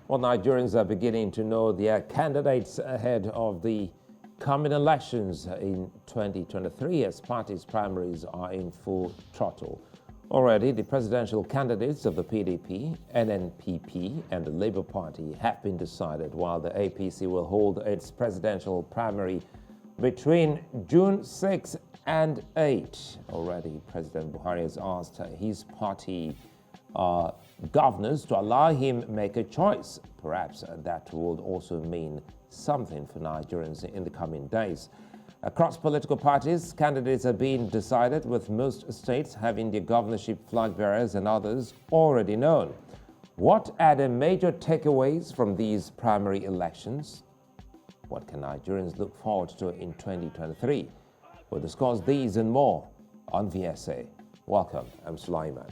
Well, Nigerians are beginning to know their candidates ahead of the coming elections in 2023 as parties' primaries are in full throttle. Already, the presidential candidates of the PDP, NNPP, and the Labour Party have been decided, while the APC will hold its presidential primary between June 6 and 8. Already, President Buhari has asked his party governors to allow him make a choice. Perhaps that would also mean something for Nigerians in the coming days. Across political parties, candidates are being decided, with most states having their governorship flag-bearers and others already known. What are the major takeaways from these primary elections? What can Nigerians look forward to in 2023? We'll discuss these and more on VSA. Welcome, I'm Sulaiman.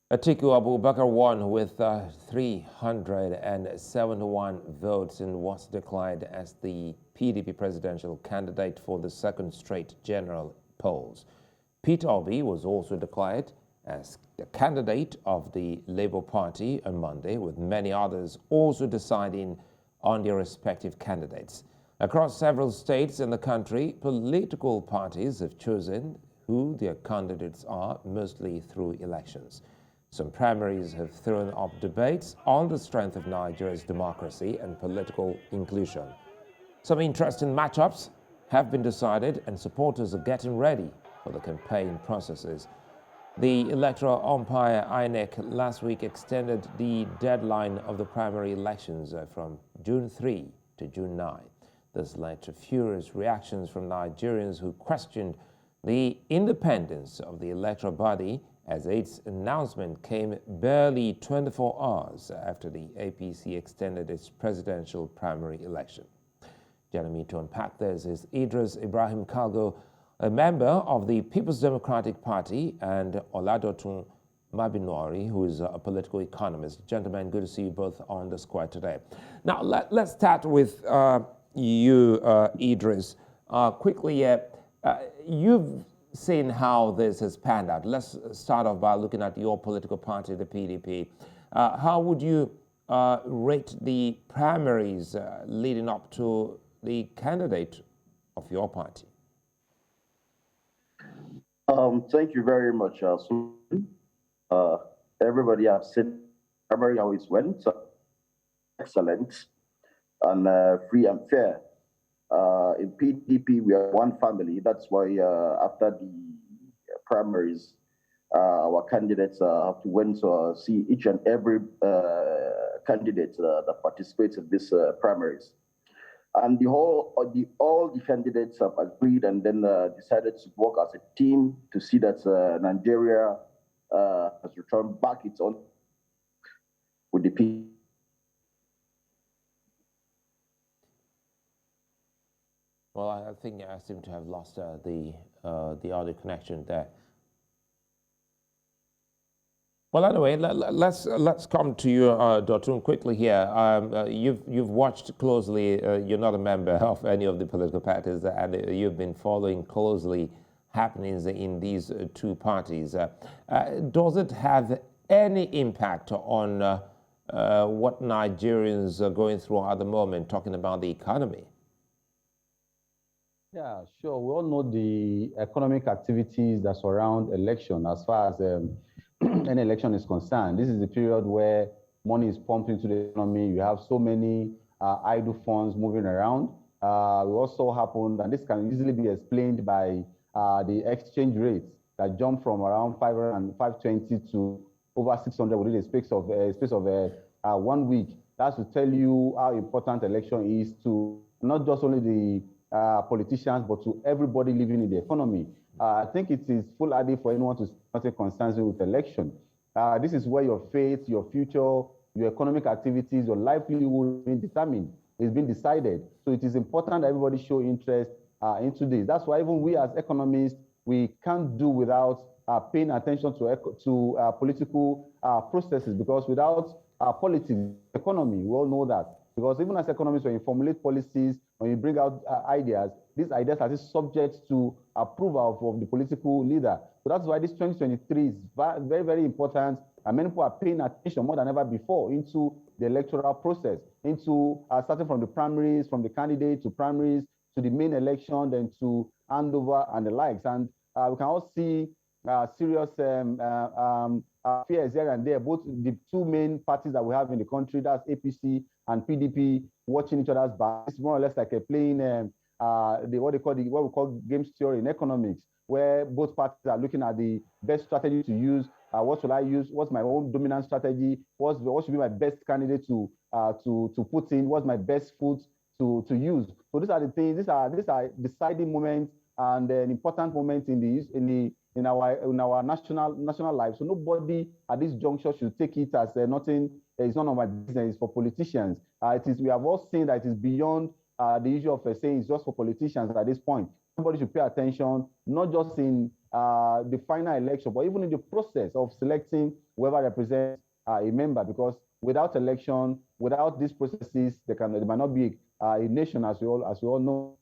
Atiku Abubakar won with 371 votes and was declared as the PDP presidential candidate for the second straight general polls. Peter Obi was also declared as the candidate of the Labour Party on Monday, with many others also deciding on their respective candidates. Across several states in the country, political parties have chosen who their candidates are, mostly through elections. Some primaries have thrown up debates on the strength of Nigeria's democracy and political inclusion. Some interesting matchups have been decided, and supporters are getting ready for the campaign processes. The electoral umpire INEC last week extended the deadline of the primary elections from June 3 to June 9. This led to furious reactions from Nigerians who questioned the independence of the electoral body, as its announcement came barely 24 hours after the APC extended its presidential primary election. Joining me to unpack this is Idris Ibrahim Kalgo, a member of the People's Democratic Party, and Oladotun Mabinuori, who is a political economist. Gentlemen, good to see you both on the square today. Now, let's start with you, Idris. Quickly, you've seen how this has panned out. Let's start off by looking at your political party, the PDP. How would you rate the primaries leading up to the candidate of your party? Thank you very much, everybody has seen primary how it went. Excellent and free and fair. In PDP, we are one family. That's why after the primaries, our candidates have to went to see each and every candidate that participates in these primaries. And all the candidates have agreed and then decided to work as a team to see that Nigeria has returned back its own with the people. Well, I think I seem to have lost the audio connection there. Well, anyway, let's come to you, Dotun, quickly here. You've watched closely. You're not a member of any of the political parties, and you've been following closely happenings in these two parties. Does it have any impact on what Nigerians are going through at the moment, talking about the economy? Yeah, sure. We all know the economic activities that surround election. As far as an election is concerned, this is the period where money is pumped into the economy. You have so many idle funds moving around. It also happened, and this can easily be explained by the exchange rates that jump from around 520 to over 600 within a space of 1 week. That's to tell you how important election is to not just only the politicians, but to everybody living in the economy. I think it is foolhardy for anyone to take concerns with election. This is where your fate, your future, your economic activities, your livelihood is being determined, is being decided. So it is important that everybody show interest into this. That's why even we as economists, we can't do without paying attention to political processes, because without politics, economy. We all know that. Because even as economists, when you formulate policies, when you bring out ideas, these ideas are subject to approval of the political leader. So that's why this 2023 is very, very important. And many people are paying attention more than ever before into the electoral process, into starting from the primaries, from the candidate to primaries, to the main election, then to handover and the likes. And we can all see serious fears here and there. Both the two main parties that we have in the country, that's APC and PDP, watching each other's back. It's more or less like a playing what we call game theory in economics, where both parties are looking at the best strategy to use. What should I use? What's my own dominant strategy? What should be my best candidate to put in? What's my best foot to use? So these are the things. These are deciding moments and an important moment in our national life. So nobody at this juncture should take it as nothing. It's none of my business. It's for politicians. We have all seen that it is beyond the issue of saying it's just for politicians at this point. Everybody should pay attention, not just in the final election, but even in the process of selecting whoever represents a member. Because without election, without these processes, there might not be a nation, as we all know.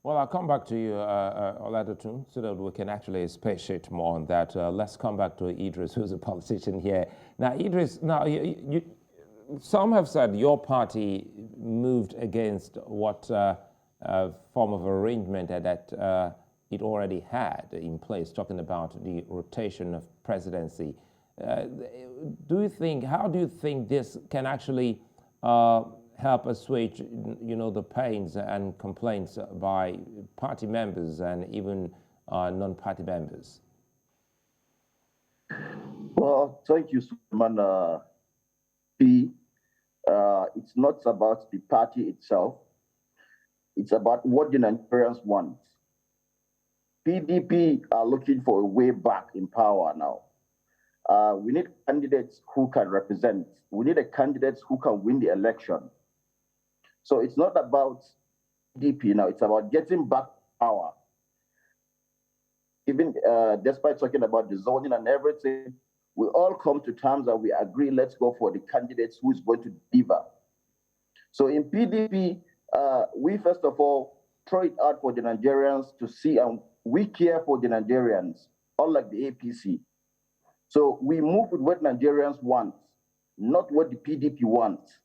Well, I'll come back to you, Oladotun, so that we can actually expatiate more on that. Let's come back to Idris, who's a politician here. Now, Idris, some have said your party moved against what form of arrangement that it already had in place, talking about the rotation of presidency. How do you think this can actually help assuage, the pains and complaints by party members and even non-party members? Well, thank you, Suleiman. It's not about the party itself. It's about what the Nigerians want. PDP are looking for a way back in power now. We need candidates who can represent. We need candidates who can win the election. So it's not about PDP now. It's about getting back power. Even despite talking about the zoning and everything, we all come to terms that we agree, let's go for the candidates who is going to deliver. So in PDP, we first of all throw it out for the Nigerians to see, and we care for the Nigerians, unlike the APC. So we move with what Nigerians want, not what the PDP wants.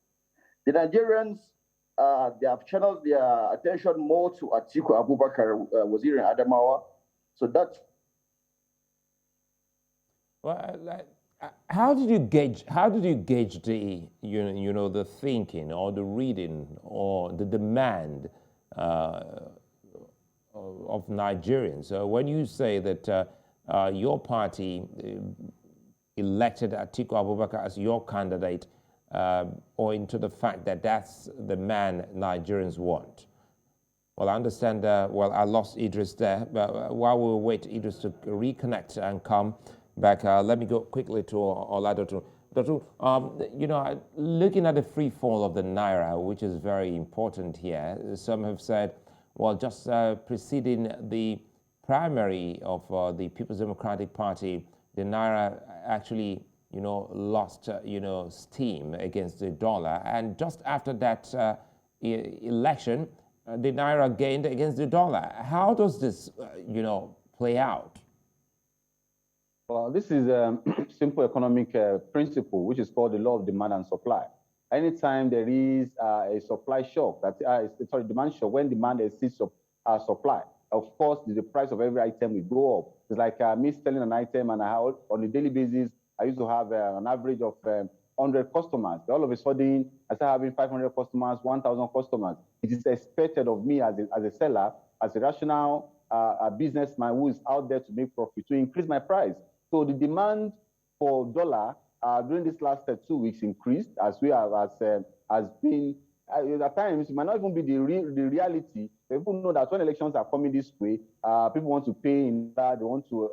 The Nigerians, they have channeled their attention more to Atiku Abubakar, Waziri Adamawa. So that's. Well, how did you gauge the the thinking or the reading or the demand of Nigerians when you say that your party elected Atiku Abubakar as your candidate, owing to the fact that that's the man Nigerians want? Well, I understand. I lost Idris there, but while we wait Idris to reconnect and come back, let me go quickly to Oladotun. Looking at the free fall of the Naira, which is very important here, some have said, well, just preceding the primary of the People's Democratic Party, the Naira actually, lost, steam against the dollar. And just after that election, the Naira gained against the dollar. How does this, play out? Well, this is a simple economic principle, which is called the law of demand and supply. Anytime there is a supply shock, demand shock, when demand exceeds supply, of course, the price of every item will go up. It's like me selling an item, and on a daily basis, I used to have an average of 100 customers. All of a sudden, I start having 500 customers, 1,000 customers. It is expected of me as a seller, as a rational businessman who is out there to make profit, to increase my price. So the demand for dollar during this last 2 weeks increased, as been. At times, it might not even be the reality. People know that when elections are coming this way, people want to pay in that, they want to,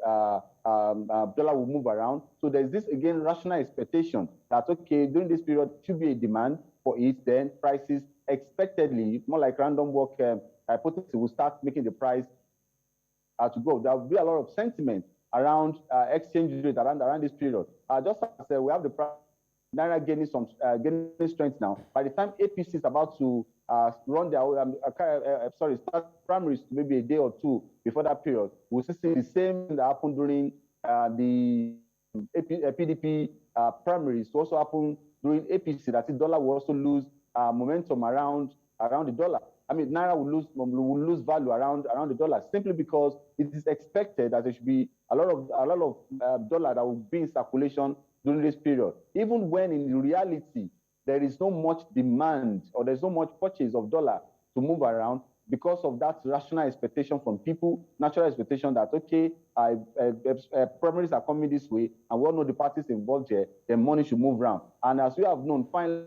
dollar will move around. So there's this, again, rational expectation that, okay, during this period, should be a demand for it, then prices expectedly, more like random walk hypothesis, will start making the price to go. There will be a lot of sentiment around exchange rate around this period. Just as we have the price Naira gaining strength now. By the time APC is about to run their start primaries maybe a day or two before that period, we'll see the same thing that happened during the PDP primaries to also happen during APC. That the dollar will also lose momentum around the dollar. I mean, Naira will lose value around the dollar simply because it is expected that there should be a lot of dollar that will be in circulation during this period, even when in reality there is no much demand or there's no much purchase of dollar to move around because of that rational expectation from people, natural expectation that, okay, primaries are coming this way, and we all know the parties involved here, then money should move around. And as we have known, finally,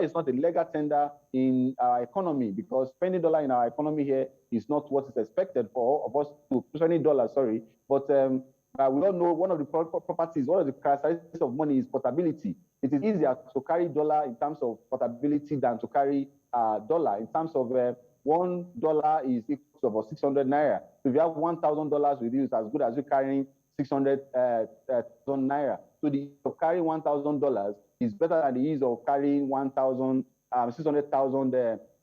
it's not a legal tender in our economy because spending dollar in our economy here is not what is expected for all of us to spending dollars, sorry. But we all know one of the properties, one of the characteristics of money is portability. It is easier to carry dollar in terms of portability than to carry dollar in terms of $1 is equal to about 600 naira. So if you have $1,000 with you, it's as good as you carrying 600,000 naira. So the ease of carrying $1,000 is better than the ease of carrying 600,000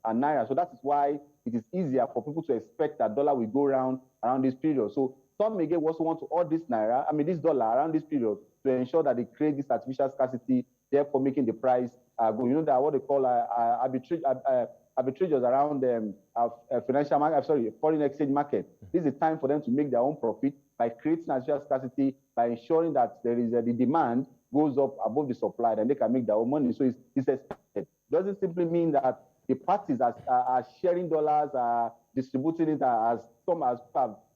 naira. So that is why it is easier for people to expect that dollar will go around this period. So some again also want to hold this dollar around this period to ensure that they create this artificial scarcity, therefore making the price go. You know that what they call arbitrages around financial market, foreign exchange market. This is a time for them to make their own profit by creating artificial scarcity, by ensuring that there is the demand goes up above the supply, and they can make their own money. So it's expected. Doesn't simply mean that the parties are sharing dollars, are distributing it as some have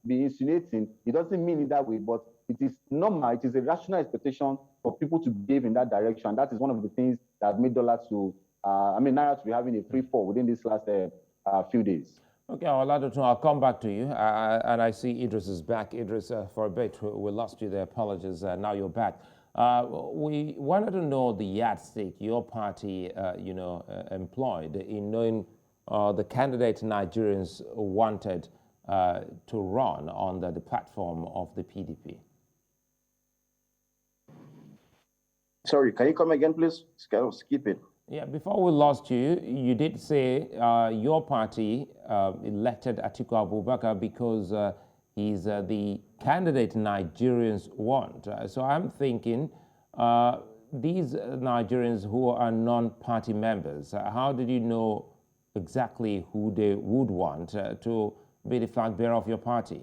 been insinuating. It doesn't mean it that way, but it is normal. It is a rational expectation for people to behave in that direction. That is one of the things that made dollars to Naira to be having a free fall within these last few days. Okay, Oladotun, I'll come back to you. And I see Idris is back. Idris, for a bit, we lost you there. Apologies. Now you're back. We wanted to know the yardstick your party, employed in knowing the candidate Nigerians wanted to run on the platform of the PDP. Sorry, can you come again, please? Skip it. Yeah, before we lost you, you did say your party elected Atiku Abubakar because he's the candidate Nigerians want. So I'm thinking these Nigerians who are non-party members, how did you know exactly who they would want to be the flag bearer of your party?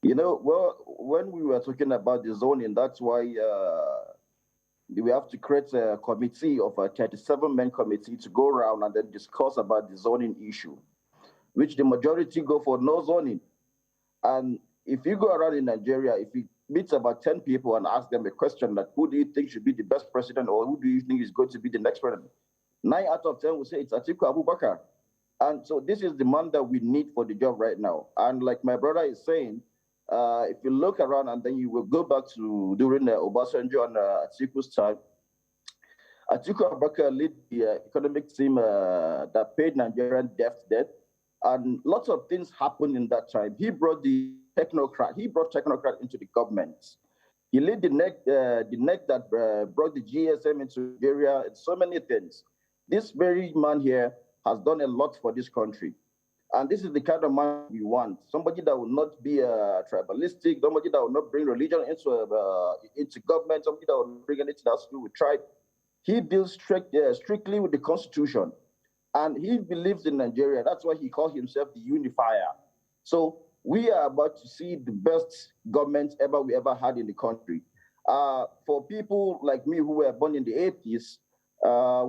You know, well, when we were talking about the zoning, that's why we have to create a committee of a 37-man committee to go around and then discuss about the zoning issue, which the majority go for no zoning. And if you go around in Nigeria, if you meet about 10 people and ask them a question that who do you think should be the best president or who do you think is going to be the next president, 9 out of 10 will say it's Atiku Abubakar. And so this is the man that we need for the job right now. And like my brother is saying, if you look around and then you will go back to during the Obasanjo and Atiku's time, Atiku Abubakar led the economic team that paid Nigerian debt, and lots of things happened in that time. He brought technocrat into the government. He led the neck that brought the GSM into Nigeria, and so many things. This very man here has done a lot for this country. And this is the kind of man we want. Somebody that will not be tribalistic, somebody that will not bring religion into government, somebody that will bring anything else to do with tribe. He deals strictly with the Constitution. And he believes in Nigeria. That's why he calls himself the unifier. So we are about to see the best government we ever had in the country. For people like me who were born in the 80s,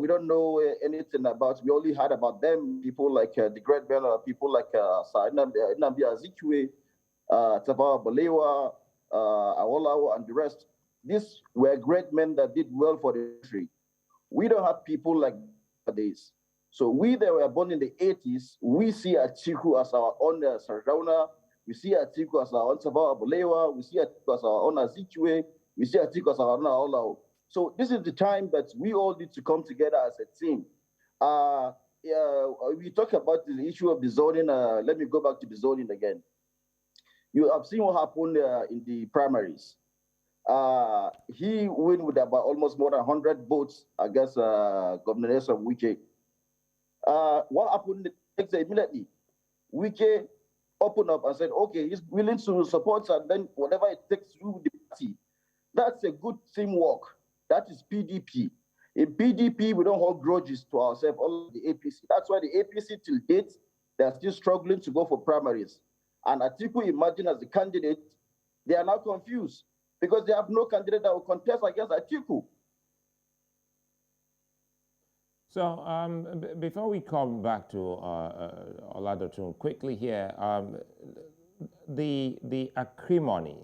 we don't know anything about. We only heard about them. People like the great men, people like Nnamdi Azikiwe, Tafawa Balewa, Awolowo, and the rest. These were great men that did well for the country. We don't have people like nowadays. So we that were born in the 80s, we see Atiku as our own Sardauna. We see Atiku as our own Tafawa Balewa. We see Atiku as our own Azikiwe. We see Atiku as our own Awolowo. So this is the time that we all need to come together as a team. We talk about the issue of the zoning. Let me go back to the zoning again. You have seen what happened in the primaries. He win with about almost more than 100 votes against Governor Nyesom Wike. What happened next day immediately? Wike opened up and said, okay, he's willing to support and then whatever it takes to the party. That's a good teamwork. That is PDP. In PDP, we don't hold grudges to ourselves, all the APC. That's why the APC till date, they're still struggling to go for primaries. And Atiku emerging as the candidate, they are now confused because they have no candidate that will contest against Atiku. So before we come back to Oladotun, quickly here, the acrimony,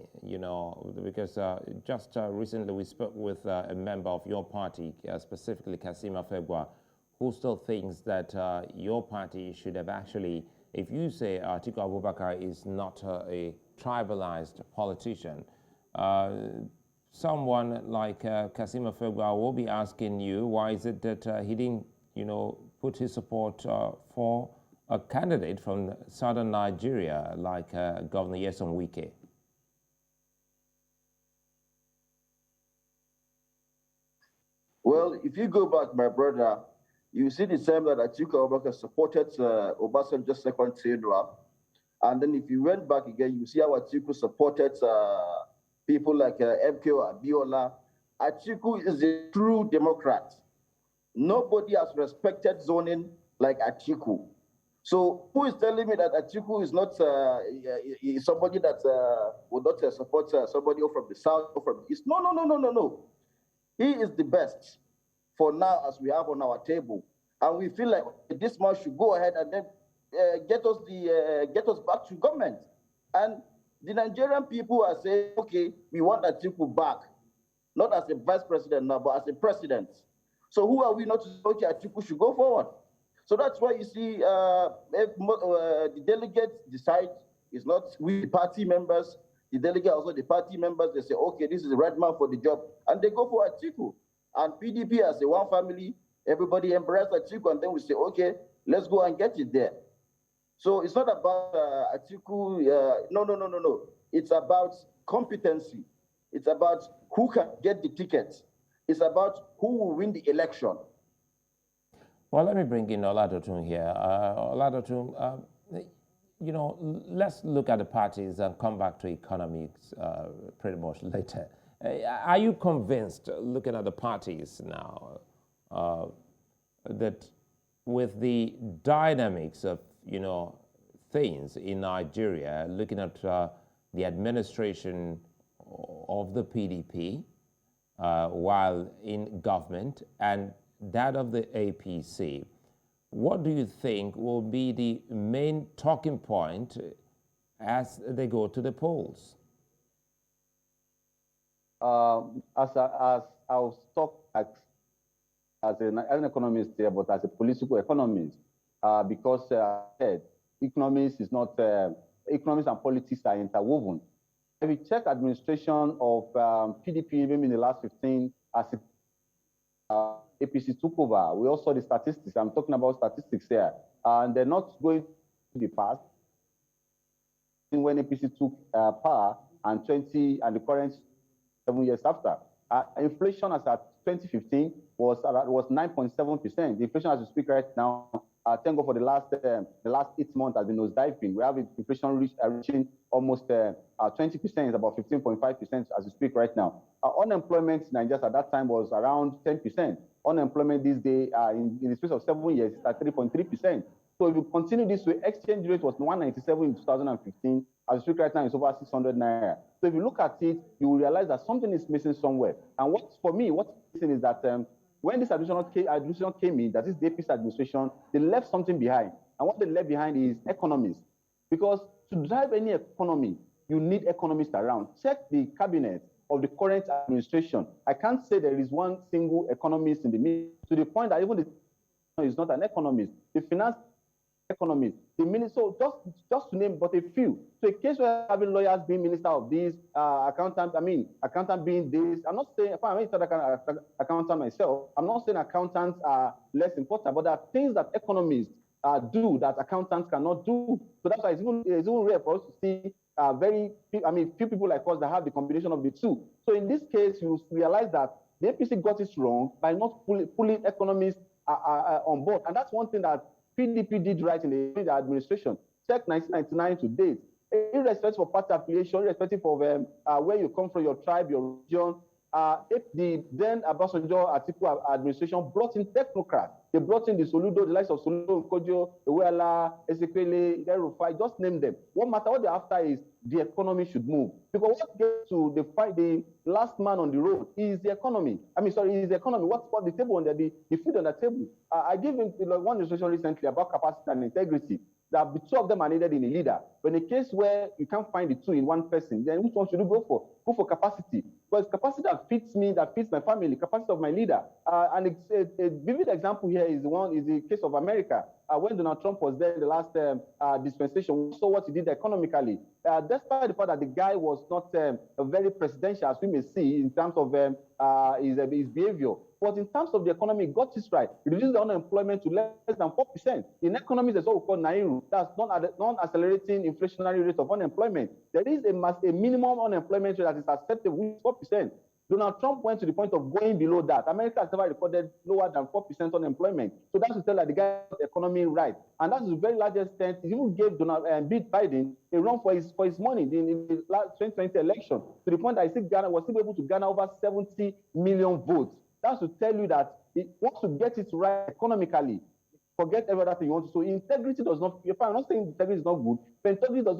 because just recently we spoke with a member of your party, specifically Kasima Fegwa, who still thinks that your party should have actually, if you say Atiku Abubakar is not a tribalized politician, someone like Kasima Fegwa will be asking you, why is it that he didn't, put his support for a candidate from southern Nigeria like Governor Nyesom Wike? Well, if you go back, my brother, you see the same that Atiku Abubakar supported Obasanjo's second tenure. And then if you went back again, you see how Atiku supported people like MKO Abiola. Atiku is a true Democrat. Nobody has respected zoning like Atiku. So who is telling me that Atiku is not somebody that would not support somebody from the south or from the east? No. He is the best for now as we have on our table. And we feel like this man should go ahead and then get us back to government. And the Nigerian people are saying, okay, we want Atiku back, not as a vice president now, but as a president. So who are we not to say, okay, Atiku should go forward? So that's why you see the delegates decide, it's not we, the party members, the delegate also the party members, they say, okay, this is the right man for the job. And they go for Atiku. And PDP as a one family, everybody embrace Atiku, and then we say, okay, let's go and get it there. So it's not about Atiku, no. It's about competency. It's about who can get the tickets. It's about who will win the election. Well, let me bring in Oladotun here. Oladotun, let's look at the parties and come back to economics pretty much later. Are you convinced, looking at the parties now, that with the dynamics of, things in Nigeria, looking at the administration of the PDP while in government and that of the APC, what do you think will be the main talking point as they go to the polls? As I'll talk as an economist here, but as a political economist, because economics is not economics and politics are interwoven. If you check administration of PDP, even in the last 15, as APC took over, we also saw the statistics. I'm talking about statistics here, and they're not going to the past. When APC took power and the current 7 years after, inflation as at 2015 was 9.7%. The inflation as we speak right now, thank God for the last 8 months has been nosediving. We have inflation reaching almost 20%, it's about 15.5% as we speak right now. Unemployment in Nigeria at that time was around 10%. Unemployment these days, in the space of 7 years, is at 3.3%. So if you continue this way, exchange rate was 197 in 2015. As we speak right now, it's over 600 naira. So if you look at it, you will realize that something is missing somewhere. And what's missing is that when this administration came in, that is the APC administration, they left something behind. And what they left behind is economists. Because to drive any economy, you need economists around. Check the cabinet of the current administration. I can't say there is one single economist in the middle, to the point that even the is not an economist. The finance economist, the minister, so just to name but a few. So a case where having lawyers being minister of this, accountant being this, I'm not saying, if I'm an accountant myself, I'm not saying accountants are less important, but there are things that economists do that accountants cannot do. So that's why it's even rare for us to see few people like us that have the combination of the two. So in this case, you realize that the APC got it wrong by not pulling economists on board. And that's one thing that PDP did right in the administration. Check 1999 to date. Irrespective of party affiliation, irrespective of where you come from, your tribe, your region, if the then Obasanjo Atiku administration brought in technocrats, they brought in the Soludo, the likes of Soludo, Kojo, Ewela, Ezekwele, Rufai, just name them. What matter what they're after is the economy should move. Because what gets to the fight, the last man on the road is the economy. Is the economy. What's the table on the food on the table? I gave one illustration recently about capacity and integrity. That the two of them are needed in a leader. But in a case where you can't find the two in one person, then which one should you go for? Go for capacity. But it's capacity that fits me, that fits my family, capacity of my leader. And a vivid example here is the case of America. When Donald Trump was there in the last dispensation, we saw what he did economically. Despite the fact that the guy was not very presidential, as we may see, in terms of his behavior. But in terms of the economy, it got this right. It reduced the unemployment to less than 4%. In economies, there's what we call NAIRU. That's non-accelerating inflationary rate of unemployment. There is a minimum unemployment rate that is acceptable, which is 4%. Donald Trump went to the point of going below that. America has never recorded lower than 4% unemployment. So that's to tell that the guy got the economy right. And that's to a very large extent, he even gave Biden a run for his money in the last 2020 election, to the point that he was still able to garner over 70 million votes. That's to tell you that once you get it right economically, forget every other thing you want to. So integrity does not, I'm not saying integrity is not good, but integrity of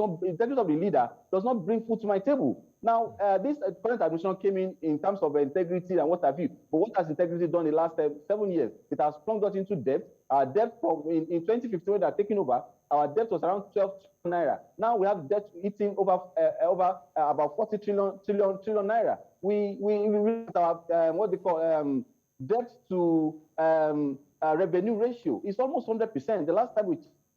the leader does not bring food to my table. Now, this current administration came in terms of integrity and what have you. But what has integrity done in the last 7 years? It has plunged us into debt. Our debt in 2015, when they are taking over, our debt was around 12 trillion naira. Now we have debt eating over about 40 trillion naira. We our what they call debt to revenue ratio is almost 100%. The last time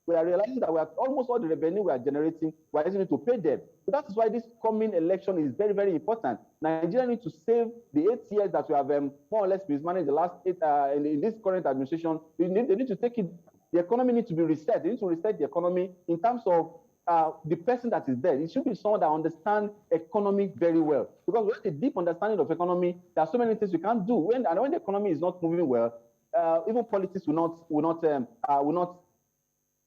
we are realizing that we are almost all the revenue we are generating, we are using it to pay debt. So that is why this coming election is very, very important. Nigeria needs to save the 8 years that we have more or less mismanaged the last 8 in this current administration. They need to take it. The economy needs to be reset. They need to reset the economy in terms of the person that is there. It should be someone that understands economy very well. Because with a deep understanding of economy, there are so many things you can't do. When the economy is not moving well, even politics will not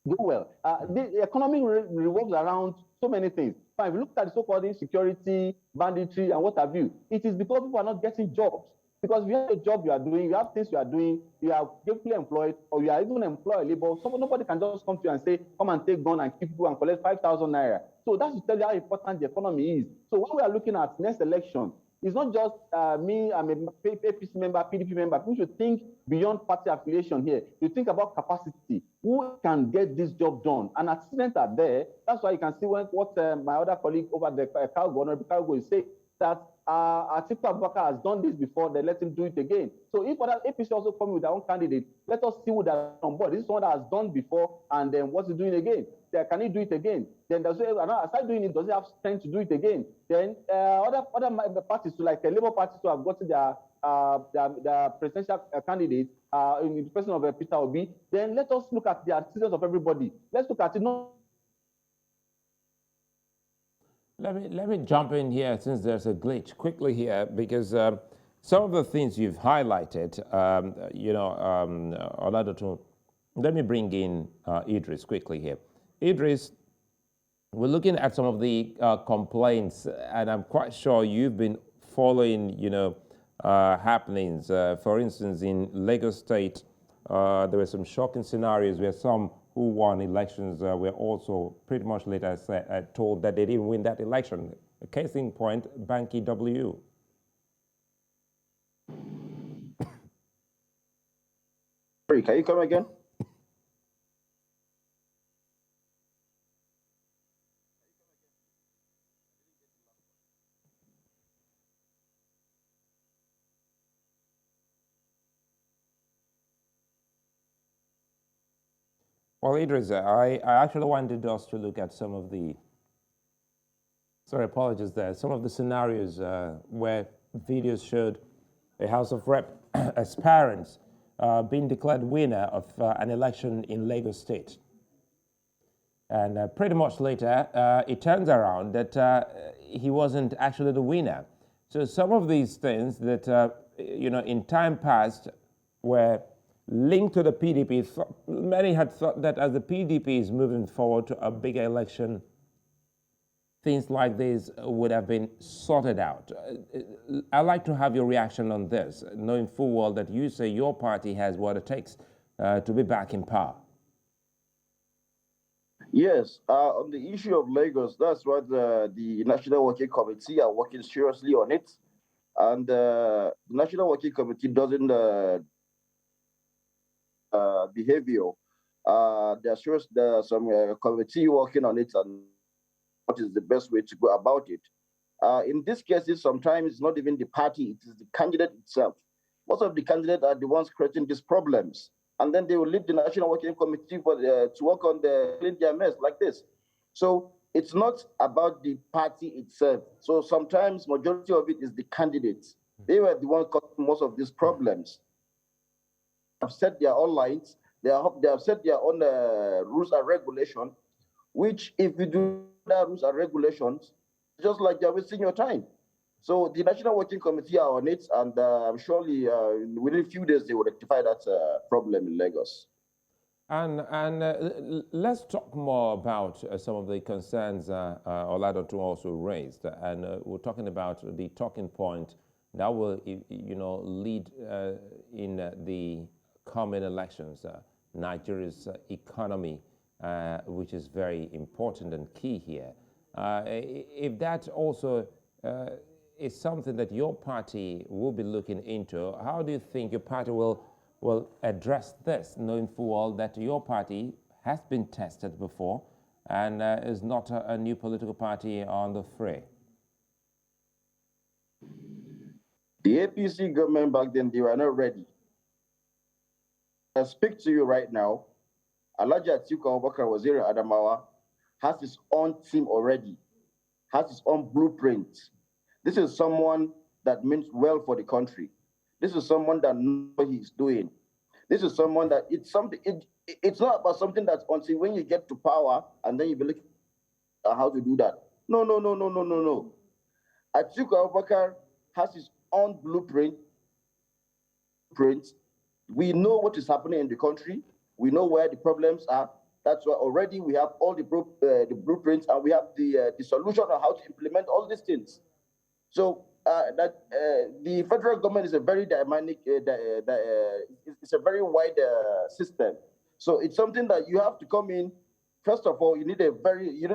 go well. The economy revolves around so many things. If you look at the so-called insecurity, banditry, and what have you, it is because people are not getting jobs. Because if you have a job you are doing, you have things you are doing, you are gainfully employed, or you are even employed labor, nobody can just come to you and say, come and take gun and keep people and collect 5,000 naira. So that's to tell you how important the economy is. So when we are looking at next election, it's not just me, I'm a APC member, PDP member. People should think beyond party affiliation here. You think about capacity. Who can get this job done? And accidents are there. That's why you can see what my other colleague over the Kalgo, Honorable Kalgo, is saying, that Atiku Abubakar has done this before, then let him do it again. So if other APC also come with their own candidate, let us see who they are on board. This is someone that has done before, and then what's he doing again? Can he do it again? Then aside doing it, does he have strength to do it again? Then other parties, like Labour parties, who have gotten their presidential candidate in the person of Peter Obi, then let us look at the antecedents of everybody. Let's look at it. Let me jump in here since there's a glitch quickly here, because some of the things you've highlighted, Oladotun. Let me bring in Idris quickly here. Idris, we're looking at some of the complaints, and I'm quite sure you've been following, happenings. For instance, in Lagos State, there were some shocking scenarios where some who won elections were also pretty much later told that they didn't win that election. A case in point, Banky W. Sorry, can you come again? Well, Idris, I actually wanted us to look at some of the, apologies there, some of the scenarios where videos showed a House of Rep aspirants being declared winner of an election in Lagos State. And pretty much later, it turns around that he wasn't actually the winner. So some of these things that, in time past were linked to the PDP, many had thought that as the PDP is moving forward to a bigger election, things like this would have been sorted out. I'd like to have your reaction on this, knowing full well that you say your party has what it takes to be back in power. Yes, on the issue of Lagos, that's what the National Working Committee are working seriously on it. And the National Working Committee doesn't behavior. There's some committee working on it and what is the best way to go about it. In this case, sometimes it's not even the party, it is the candidate itself. Most of the candidates are the ones creating these problems. And then they will leave the National Working Committee to work on their mess like this. So it's not about the party itself. So sometimes majority of it is the candidates. They were the ones causing most of these problems. They have set their own lines. They have set their own rules and regulations, which if you do that rules and regulations, just like you're wasting your time. So the National Working Committee are on it, and surely within a few days they will rectify that problem in Lagos. And let's talk more about some of the concerns Oladotun also raised, and we're talking about the talking point that will, lead in the coming elections, Nigeria's economy, which is very important and key here. If that also is something that your party will be looking into, how do you think your party will address this, knowing full well that your party has been tested before and is not a new political party on the fray? The APC government back then, they were not ready. I speak to you right now, Alhaji Atiku Abubakar Waziri Adamawa has his own team already, has his own blueprint. This is someone that means well for the country. This is someone that knows what he's doing. This is someone that it's not about something that's until when you get to power and then you be looking at how to do that. No. Atiku Abubakar has his own blueprint. We know what is happening in the country. We know where the problems are. That's why already we have all the blueprints and we have the solution on how to implement all these things. So the federal government is a very dynamic, it's a very wide system. So it's something that you have to come in. First of all, you need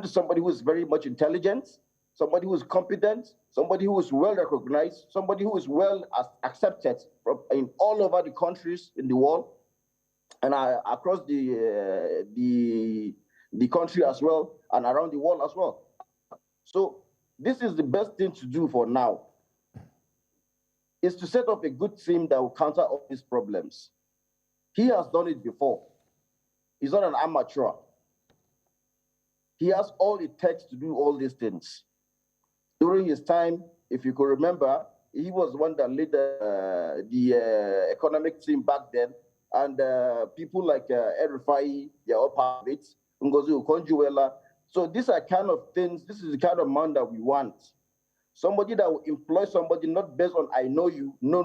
somebody who is very much intelligent, somebody who is competent, somebody who is well recognized, somebody who is well accepted in all over the countries in the world and across the country as well and around the world as well. So this is the best thing to do for now, is to set up a good team that will counter all these problems. He has done it before. He's not an amateur. He has all it takes to do all these things. During his time, if you could remember, he was the one that led the economic team back then, and people like Erifai, they're all part of it, Ngozi Okonjo-Iweala. So these are kind of things, this is the kind of man that we want. Somebody that will employ somebody not based on I know you, no,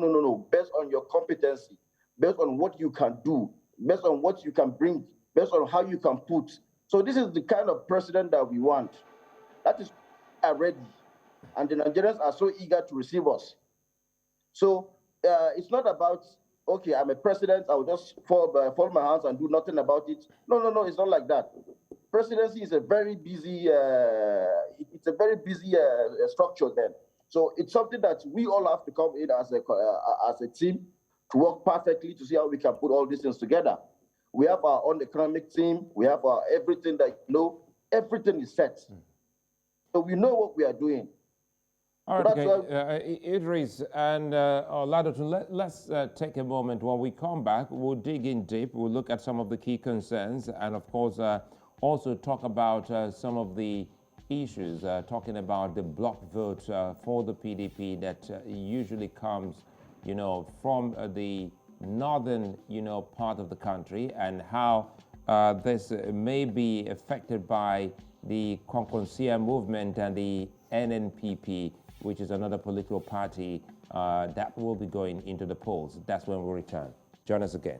based on your competency, based on what you can do, based on what you can bring, based on how you can put. So this is the kind of president that we want. That is ready. And the Nigerians are so eager to receive us. So it's not about, okay, I'm a president, I will just fold my hands and do nothing about it. No, it's not like that. Presidency is a very busy, structure then. So it's something that we all have to come in as a team to work perfectly to see how we can put all these things together. We have our own economic team. We have everything that everything is set. So we know what we are doing. All right, okay. Idris and Oladotun, let's take a moment. When we come back, we'll dig in deep. We'll look at some of the key concerns and, of course, also talk about some of the issues, talking about the block vote for the PDP that usually comes, from the northern, part of the country, and how this may be affected by the Conconcia movement and the NNPP, which is another political party that will be going into the polls. That's when we'll return. Join us again.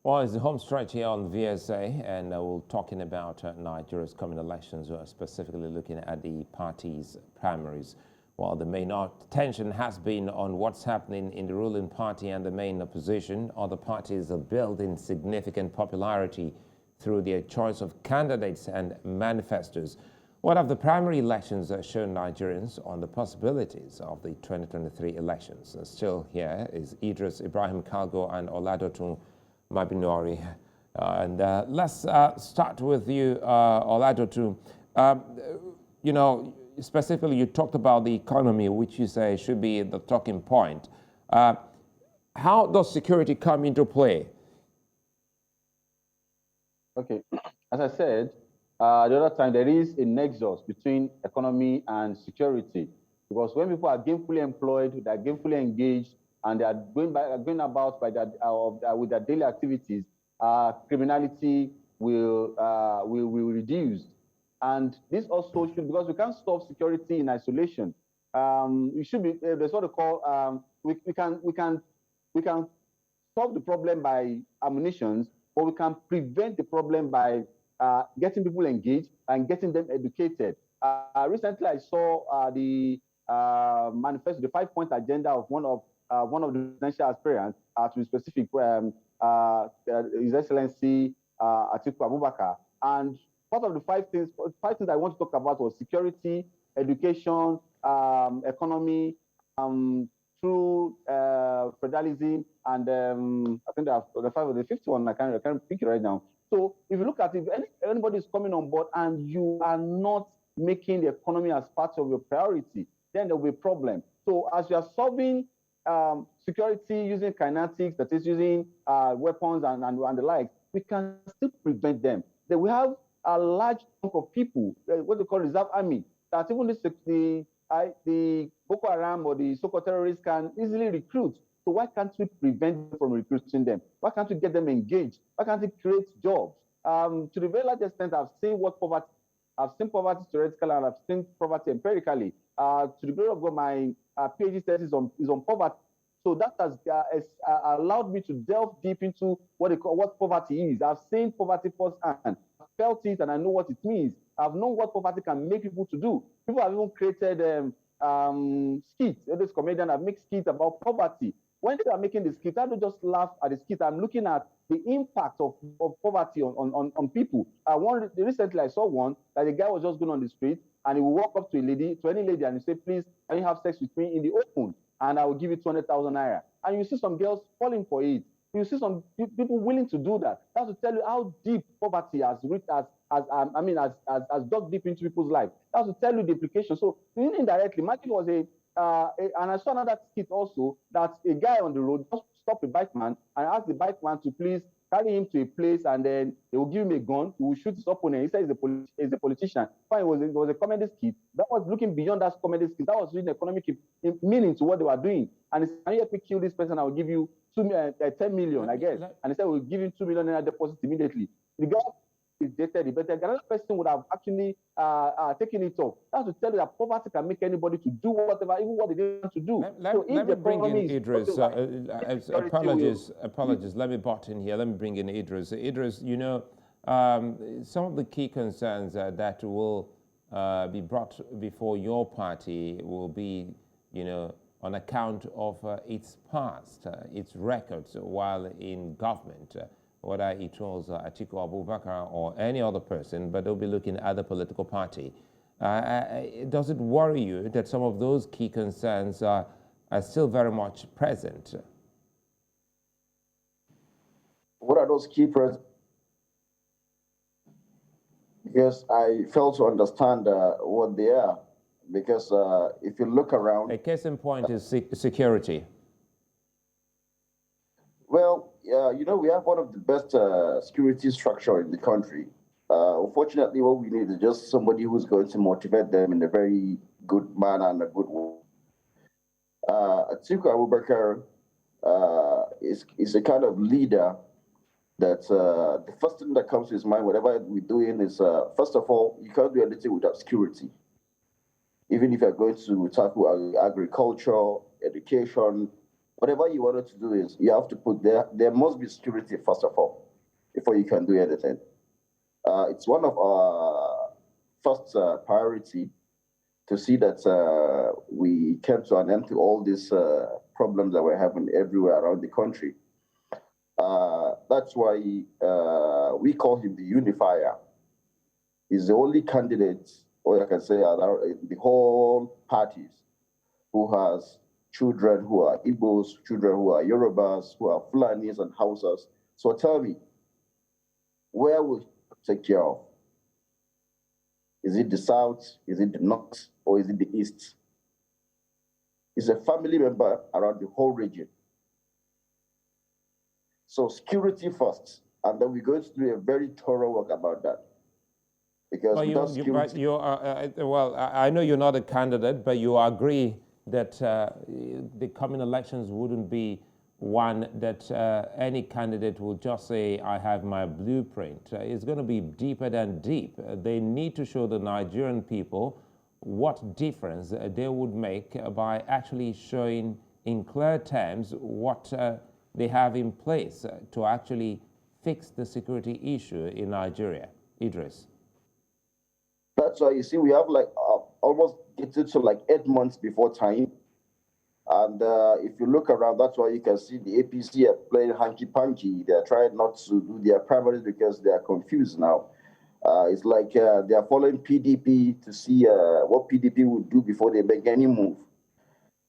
Well, it's the home stretch here on VSA, and we're talking about Nigeria's coming elections, specifically looking at the party's primaries. While the main attention has been on what's happening in the ruling party and the main opposition, other parties are building significant popularity through their choice of candidates and manifestos. What have the primary elections shown Nigerians on the possibilities of the 2023 elections? Still here is Idris, Ibrahim, Kalgo, and Oladotun Mabinuori. Let's start with you, Oladotun. You know, specifically, you talked about the economy, which you say should be the talking point. How does security come into play? Okay, as I said the other time, there is a nexus between economy and security, because when people are gainfully employed, they are gainfully engaged, and they are going about by with their daily activities, criminality will reduce. And this also should, because we can't stop security in isolation. We should be, there's what they call, we can solve the problem by ammunitions, but we can prevent the problem by getting people engaged and getting them educated. Recently, I saw the manifesto, the 5-point agenda of one of the presidential aspirants, to be specific, His Excellency Atiku Abubakar. And part of the five things I want to talk about was security, education, economy, through federalism, and I think the fifth one, I can't pick it right now. So if you look at it, if anybody is coming on board and you are not making the economy as part of your priority, then there will be a problem. So as you are solving security using kinetics, that is using weapons and the like, we can still prevent them. Then we have a large chunk of people, what they call reserve army, that even the Boko Haram or the so-called terrorists can easily recruit. So why can't we prevent them from recruiting them? Why can't we get them engaged? Why can't we create jobs? To the very large extent, I've seen poverty theoretically, and I've seen poverty empirically. To the glory of God, my PhD thesis is on poverty. So that has allowed me to delve deep into what poverty is. I've seen poverty firsthand, I've felt it, and I know what it means. I've known what poverty can make people to do. People have even created skits. This comedian have made skits about poverty. When they are making the skit, I don't just laugh at the skit. I'm looking at the impact of poverty on people. Recently, I saw one that the guy was just going on the street, and he will walk up to any lady, and he say, "Please, can you have sex with me in the open? And I will give you 200,000 naira." And you see some girls falling for it. You see some people willing to do that. That's to tell you how deep poverty has dug deep into people's life. That's to tell you the implication. So indirectly, imagine was and I saw another skit also, that a guy on the road just stopped a bike man and asked the bike man to please carry him to a place, and then they will give him a gun. He will shoot his opponent. He said he's a politician. Fine, it was a comedy skit. That was looking beyond that comedy skit. That was really economic meaning to what they were doing. And he said, "Can you help me kill this person? I will give you 10 million, I guess." And he said, "We'll give him 2 million naira deposit immediately." The guy is dated, but another person would have actually taken it off. That's to tell you that poverty can make anybody to do whatever, even what they didn't want to do. Let me bring in Idris. Apologies. Let me butt in here. Let me bring in Idris. Idris, you know, some of the key concerns that will be brought before your party will be, you know, on account of its past, its records while in government. Whether it was Atiku Abubakar or any other person, but they'll be looking at the political party. Does it worry you that some of those key concerns are still very much present? What are those key present? Yes, I fail to understand what they are, because if you look around... A case in point is security. Well, we have one of the best security structure in the country. Unfortunately, what we need is just somebody who's going to motivate them in a very good manner and a good way. Atiku Abubakar is a kind of leader that the first thing that comes to his mind, whatever we're doing, is first of all, you can't do anything without security. Even if you're going to tackle agriculture, education, whatever you wanted to do is you have to put there must be security first of all before you can do anything. It's one of our first priority to see that we came to an end to all these problems that we're having everywhere around the country. That's why we call him the unifier. He's the only candidate, or I can say the whole parties, who has children who are Igbos, children who are Yorubas, who are Fulanis and Hausas. So tell me, where will you take care of? Is it the South? Is it the North? Or is it the East? He's a family member around the whole region. So security first, and then we're going to do a very thorough work about that. Because I know you're not a candidate, but you agree that the coming elections wouldn't be one that any candidate will just say, I have my blueprint. It's going to be deeper than deep. They need to show the Nigerian people what difference they would make by actually showing in clear terms what they have in place to actually fix the security issue in Nigeria. Idris. That's why you see we have almost getting to 8 months before time. And if you look around, that's why you can see the APC are playing hanky-panky. They're trying not to do their primaries because they are confused now. It's like they are following PDP to see what PDP would do before they make any move.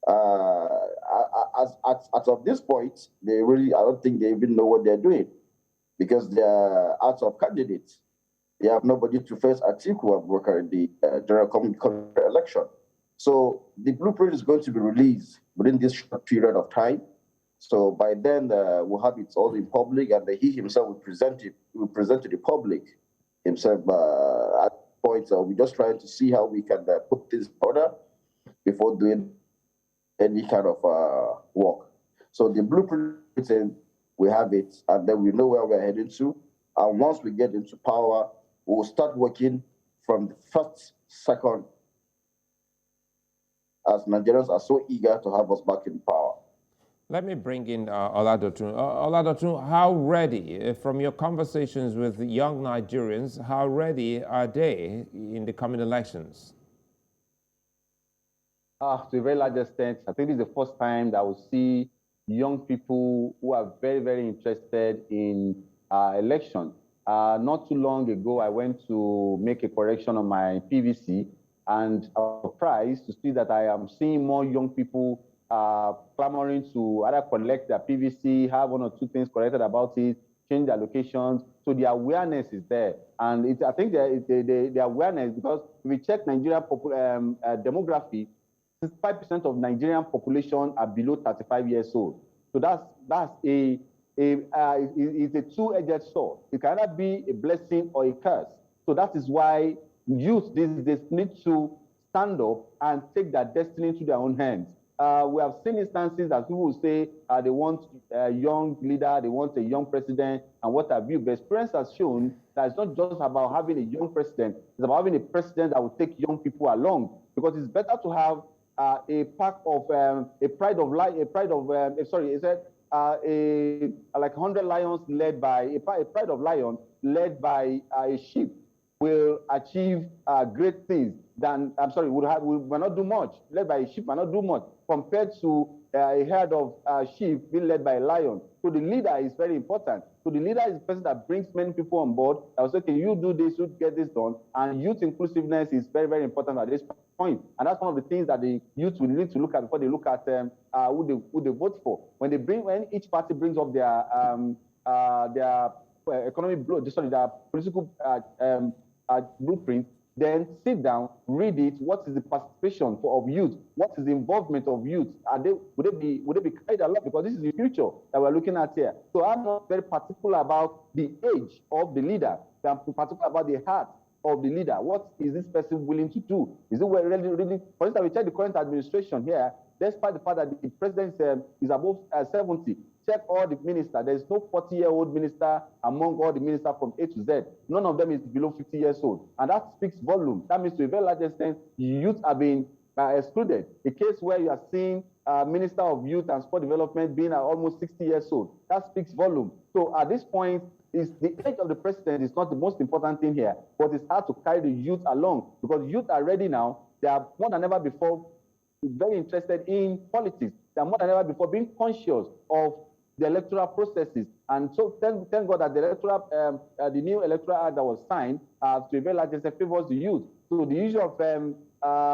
As of this point, I don't think they even know what they're doing because they're out of candidates. They have nobody to face Atiku Abubakar in the general community election. So the blueprint is going to be released within this short period of time. So by then, we'll have it all in public, and he himself will present it. Will present to the public himself. At point, we're just trying to see how we can put this in order before doing any kind of work. So the blueprint, we have it, and then we know where we're heading to. And once we get into power, we'll start working from the first second, as Nigerians are so eager to have us back in power. Let me bring in Oladotun. Oladotun, how ready, from your conversations with young Nigerians, how ready are they in the coming elections? To a very large extent, I think this is the first time that we'll see young people who are very, very interested in election. Not too long ago, I went to make a correction on my PVC, and I was surprised to see that I am seeing more young people clamoring to either collect their PVC, have one or two things corrected about it, change their locations. So the awareness is there. And I think the awareness, because if we check Nigerian demography, 65% of Nigerian population are below 35 years old. So that's it's a two-edged sword. It can either be a blessing or a curse. So that is why youth these days need to stand up and take their destiny into their own hands. We have seen instances that people will say they want a young leader, they want a young president, and what have you. But experience has shown that it's not just about having a young president, it's about having a president that will take young people along. Because it's better to have a pack of like 100 lions led by a pride of lions led by a sheep will achieve great things than, will not do much. Led by a sheep will not do much compared to a herd of sheep being led by a lion. So the leader is very important. So the leader is the person that brings many people on board. I was saying, you do this, you get this done. And youth inclusiveness is very, very important at this point. And that's one of the things that the youth will need to look at before they look at who they vote for. When each party brings up their economic their political blueprint, then sit down, read it. What is the participation of youth? What is the involvement of youth? Would they be carried along? Because this is the future that we're looking at here. So I'm not very particular about the age of the leader. I'm particular about the heart of the leader. What is this person willing to do? Is it really? For instance, we check the current administration here. Despite the fact that the president is above 70, check all the ministers. There is no 40-year-old minister among all the ministers from A to Z. None of them is below 50 years old. And that speaks volume. That means to a very large extent, youth are being excluded. A case where you are seeing Minister of Youth and Sport Development being almost 60 years old. That speaks volume. So at this point, the age of the president is not the most important thing here, but it's hard to carry the youth along because youth are ready now. They are more than ever before very interested in politics. They are more than ever before being conscious of the electoral processes. And so thank God that the new electoral act that was signed to a very large extent favors the youth. So the issue of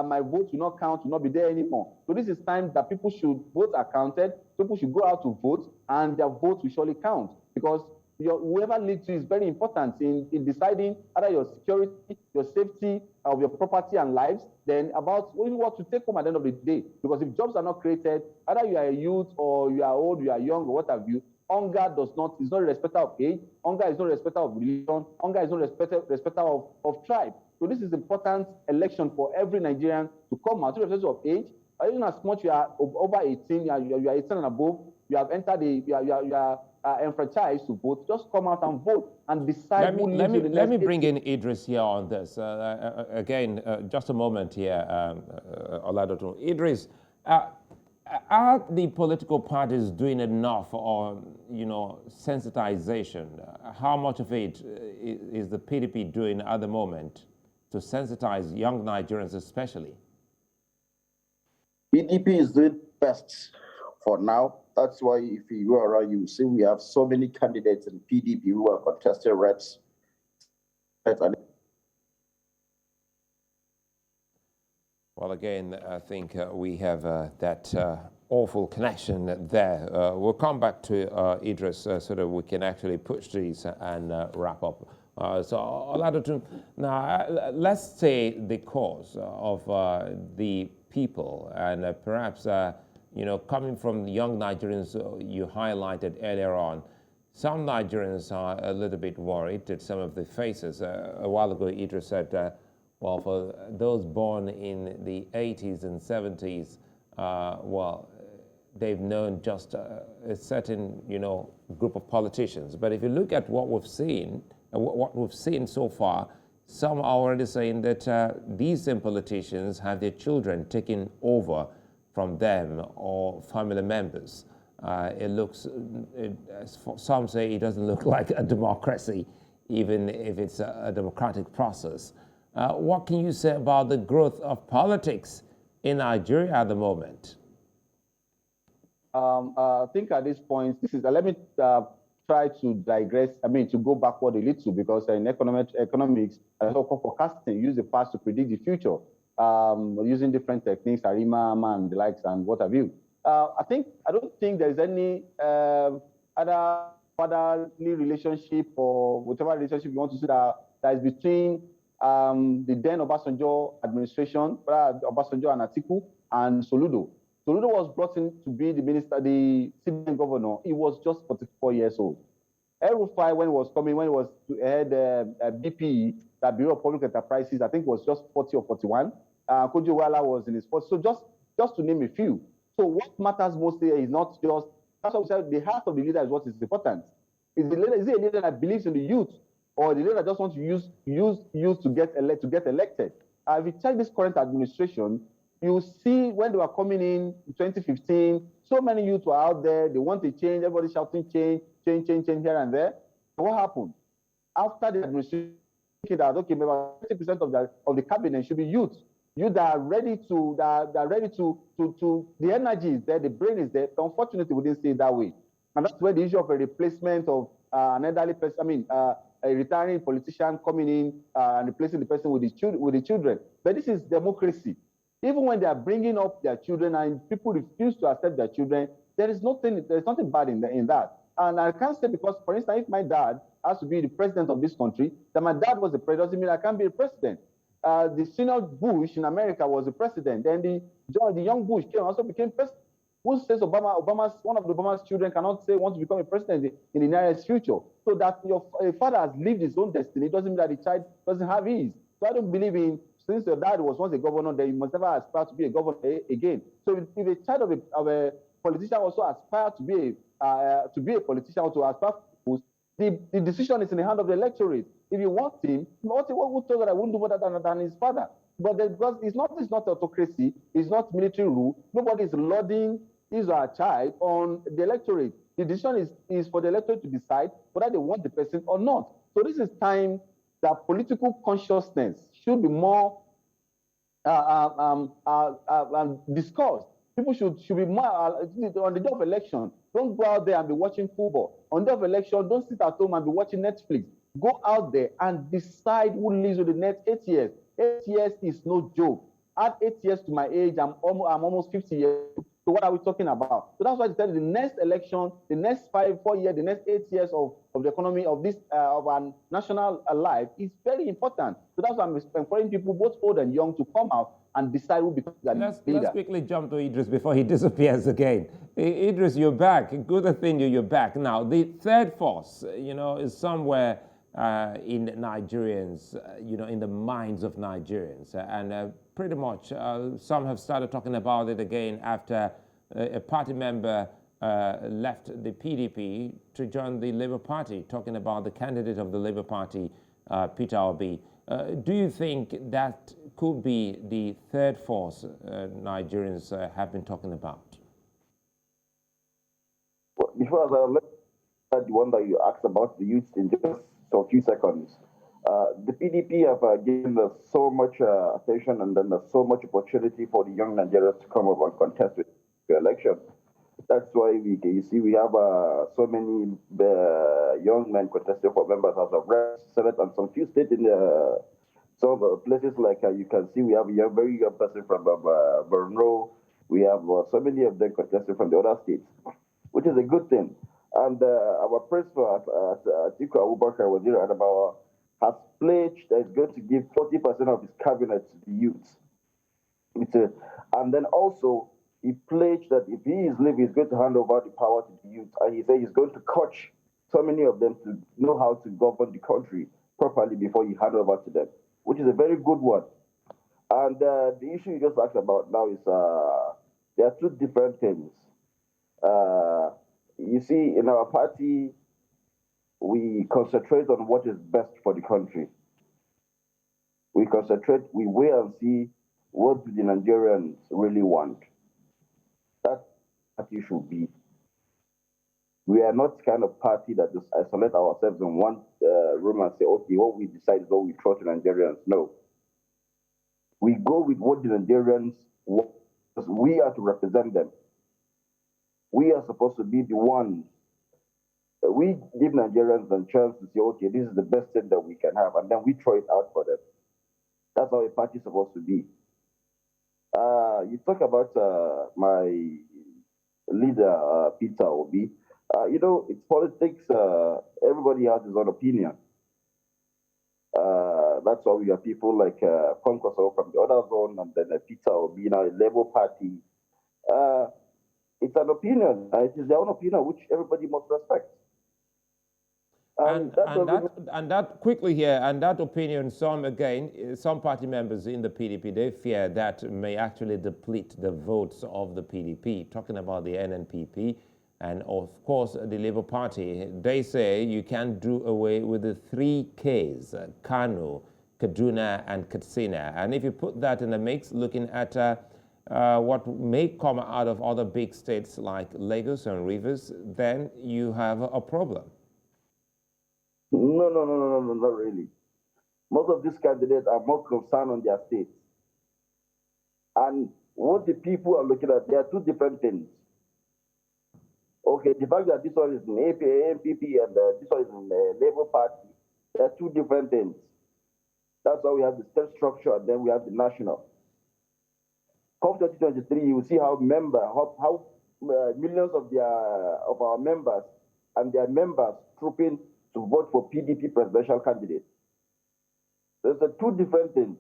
my vote will not count, will not be there anymore. So this is time that people should vote are counted. People should go out to vote, and their vote will surely count because whoever leads you is very important in deciding either your security, your safety of your property and lives, then about what to take home at the end of the day. Because if jobs are not created, either you are a youth or you are old, you are young, or what have you, hunger is not a respecter of age, hunger is not a respecter of religion, hunger is not a respecter of tribe. So this is important election for every Nigerian to come out, irrespective of age. Even as much you are over 18, you are 18 and above, you have entered you are enfranchised to vote, just come out and vote and decide. Let me bring in Idris here on this. Again, just a moment here, Oladotun. Idris, are the political parties doing enough on, sensitization? How much of it is the PDP doing at the moment to sensitize young Nigerians especially? PDP is doing best for now. That's why if you go around, you see we have so many candidates in PDP who are contested reps. Well, again, I think we have that awful connection there. We'll come back to Idris so that we can actually push these and wrap up. So, Oladotun, now let's say the cause of the people and perhaps coming from the young Nigerians you highlighted earlier on, some Nigerians are a little bit worried at some of the faces. A while ago, Idris said, well, for those born in the 80s and 70s, well, they've known just a certain, group of politicians. But if you look at what we've seen so far, some are already saying that these same politicians have their children taken over from them or family members. Some say it doesn't look like a democracy, even if it's a democratic process. What can you say about the growth of politics in Nigeria at the moment? I think at this point, let me try to digress, to go backward a little, because in economics, so-called forecasting, use the past to predict the future. Using different techniques, Arima, and the likes, and what have you. I don't think there's any other fatherly relationship or whatever relationship you want to see that is between the then Obasanjo administration, Obasanjo and Atiku, and Soludo. Soludo was brought in to be the CBN governor. He was just 44 years old. El-Rufai, when he was to head BPE, that Bureau of Public Enterprises, I think it was just 40 or 41. Kojo Wala was in his 40s. So just to name a few. So what matters most here is not just, that's what we said, the heart of the leader is what is important. Is it a leader that believes in the youth, or the leader that just wants to use youth to get elected? If you check this current administration, you see when they were coming in 2015, so many youth were out there. They want to change. Everybody shouting change here and there. So what happened? After the administration, that okay, about 30% of the cabinet should be youth. Youth that are ready to, the energy is there, the brain is there. But unfortunately, we didn't see it that way. And that's where the issue of a replacement of an elderly person, a retiring politician coming in and replacing the person with the children. But this is democracy. Even when they are bringing up their children and people refuse to accept their children, there's nothing bad in that. And I can't say because, for instance, if my dad has to be the president of this country, that my dad was the president, doesn't mean I can't be a president. the senior Bush in America was the president, and the young Bush came also became president. Who says one of Obama's children cannot say wants to become a president in the nearest future? So that your father has lived his own destiny doesn't mean that the child doesn't have his. So I don't believe in, since your dad was once a governor, then you must never aspire to be a governor again. So if a child of a politician also aspire to be a politician or to aspire to, the decision is in the hand of the electorate. If you want him, what who told that I wouldn't do better than his father? But because it's not autocracy, it's not military rule. Nobody is lauding his or her child on the electorate. The decision is for the electorate to decide whether they want the person or not. So this is time that political consciousness should be more discussed. People should be more on the day of election. Don't go out there and be watching football. On the day of election, don't sit at home and be watching Netflix. Go out there and decide who lives with the next 8 years. 8 years is no joke. Add 8 years to my age, I'm almost 50 years. So what are we talking about? So that's why I said the next election, the next 4 years, the next 8 years of the economy of this of our national life is very important. So that's why I'm encouraging people, both old and young, to come out and decide who becomes the leader. Let's quickly jump to Idris before he disappears again. Idris, you're back. Good thing you're back. Now, the third force, is somewhere in Nigerians, in the minds of Nigerians. And pretty much some have started talking about it again after a party member left the PDP to join the Labour Party, talking about the candidate of the Labour Party, Peter Obi. Do you think that could be the third force Nigerians have been talking about? Well, before I look at the one that you asked about the youth in just a few seconds, the PDP have given us so much attention, and then there's so much opportunity for the young Nigerians to come up and contest with the election. That's why we have so many young men contesting for members of the Reps, Senate, and some few states in some places like you can see we have a very young person from Borno. We have so many of them contesting from the other states, which is a good thing. And our principal, Atiku Abubakar Waziri Adamawa, has pledged that he's going to give 40% of his cabinet to the youth. And then also, he pledged that if he is leaving, he's going to hand over the power to the youth. And he said he's going to coach so many of them to know how to govern the country properly before you hand over to them, which is a very good one. And the issue you just asked about now is there are two different things. You see, in our party, we concentrate on what is best for the country. We wait and see what the Nigerians really want. That's what it should be. We are not the kind of party that just isolate ourselves in one room and say, okay, what we decide is what we throw to Nigerians. No. We go with what the Nigerians want, because we are to represent them. We are supposed to be the ones. We give Nigerians a chance to say, okay, this is the best thing that we can have, and then we throw it out for them. That's how a party is supposed to be. You talk about my leader, Peter Obi. It's politics. Everybody has his own opinion. That's why we have people like Konkoso from the other zone, and then Peter Obi, a Labour Party. It's an opinion. It is their own opinion, which everybody must respect. And that quickly here, and that opinion, some party members in the PDP, they fear that may actually deplete the votes of the PDP, talking about the NNPP and, of course, the Labour Party. They say you can do away with the 3 Ks, Kano, Kaduna, and Katsina. And if you put that in the mix, looking at what may come out of other big states like Lagos and Rivers, then you have a problem. No, not really. Most of these candidates are more concerned on their states. And what the people are looking at, there are two different things. Okay, the fact that this one is in NNPP and this one is in the Labour Party, there are two different things. That's why we have the state structure, and then we have the national. Come 2023, you will see how millions of our members and their members trooping to vote for PDP presidential candidates. There's two different things.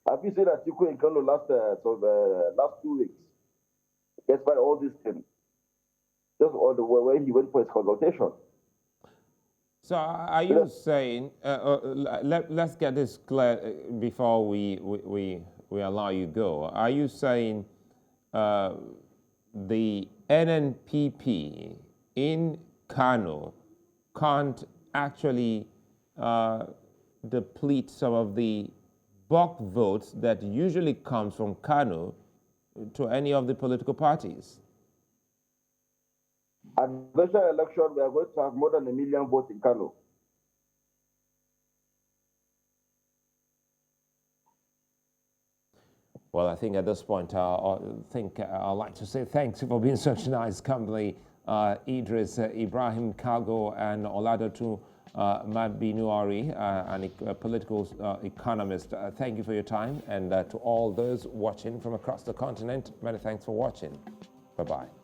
Have you seen Atiku in Kano last 2 weeks? Despite all these things, just all the way where he went for his consultation. So are you saying, let's get this clear before we allow you go. Are you saying the NNPP in Kano can't actually deplete some of the bulk votes that usually comes from Kano to any of the political parties? At the national election, we are going to have more than 1 million votes in Kano. Well, I think at this point, I'd like to say thanks for being such a nice company, Idris, Ibrahim, Kalgo, and Oladotun Mabinuori, a political economist. Thank you for your time, and to all those watching from across the continent, many thanks for watching. Bye-bye.